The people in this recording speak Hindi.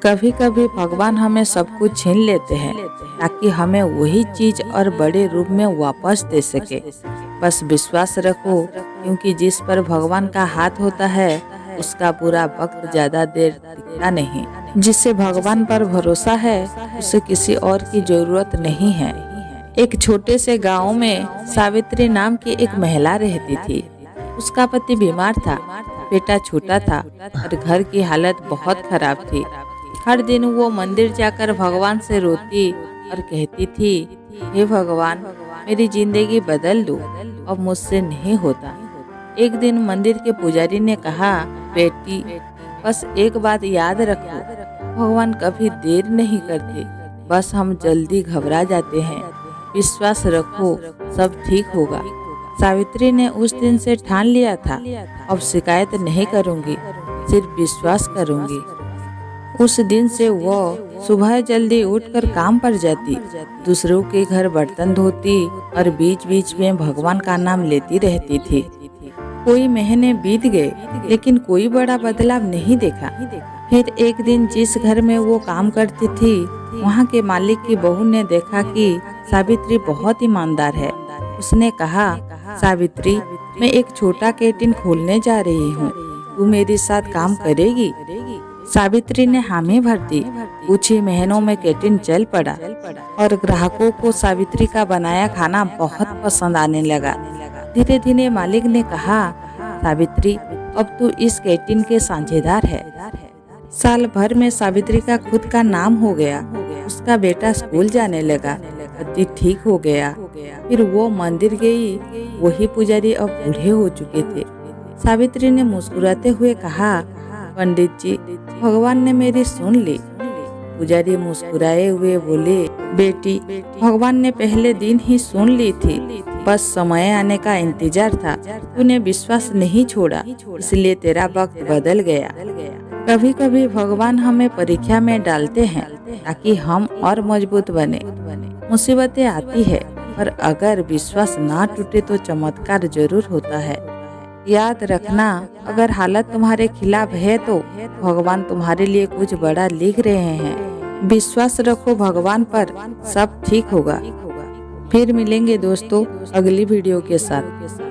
कभी कभी भगवान हमें सब कुछ छीन लेते हैं ताकि हमें वही चीज और बड़े रूप में वापस दे सके। बस विश्वास रखो, क्योंकि जिस पर भगवान का हाथ होता है उसका बुरा वक्त ज्यादा देर टिकता नहीं। जिससे भगवान पर भरोसा है उसे किसी और की जरूरत नहीं है। एक छोटे से गांव में सावित्री नाम की एक महिला रहती थी। उसका पति बीमार था, बेटा छोटा था और घर की हालत बहुत खराब थी। हर दिन वो मंदिर जाकर भगवान से रोती और कहती थी, हे भगवान, मेरी जिंदगी बदल दो, अब मुझसे नहीं होता। एक दिन मंदिर के पुजारी ने कहा, बेटी, बस एक बात याद रखो, भगवान कभी देर नहीं करते, बस हम जल्दी घबरा जाते हैं। विश्वास रखो, सब ठीक होगा। सावित्री ने उस दिन से ठान लिया था, अब शिकायत नहीं करूंगी, सिर्फ विश्वास करूंगी। उस दिन से वो सुबह जल्दी उठकर काम पर जाती, दूसरों के घर बर्तन धोती और बीच बीच में भगवान का नाम लेती रहती थी। कोई महीने बीत गए लेकिन कोई बड़ा बदलाव नहीं देखा। फिर एक दिन जिस घर में वो काम करती थी, वहाँ के मालिक की बहू ने देखा कि सावित्री बहुत ईमानदार है। उसने कहा, सावित्री, मैं एक छोटा कैंटीन खोलने जा रही हूँ, तू मेरे साथ काम करेगी? सावित्री ने हामी भर दी। कुछ ही महीनों में कैंटीन चल पड़ा और ग्राहकों को सावित्री का बनाया खाना बहुत पसंद आने लगा। धीरे धीरे मालिक ने कहा, सावित्री, अब तू इस कैंटीन के साझेदार है। साल भर में सावित्री का खुद का नाम हो गया। उसका बेटा स्कूल जाने लगा, पति ठीक हो गया। फिर वो मंदिर गई। वही पुजारी अब बूढ़े हो चुके थे। सावित्री ने मुस्कुराते हुए कहा, पंडित जी, भगवान ने मेरी सुन ली। पुजारी मुस्कुराए हुए बोले, बेटी, भगवान ने पहले दिन ही सुन ली थी, बस समय आने का इंतजार था। तूने विश्वास नहीं छोड़ा, इसलिए तेरा वक्त बदल गया। कभी कभी भगवान हमें परीक्षा में डालते हैं ताकि हम और मजबूत बने। मुसीबतें आती है, पर अगर विश्वास ना टूटे तो चमत्कार जरूर होता है। याद रखना, अगर हालत तुम्हारे खिलाफ है तो भगवान तुम्हारे लिए कुछ बड़ा लिख रहे हैं। विश्वास रखो भगवान पर, सब ठीक होगा। फिर मिलेंगे दोस्तों अगली वीडियो के साथ।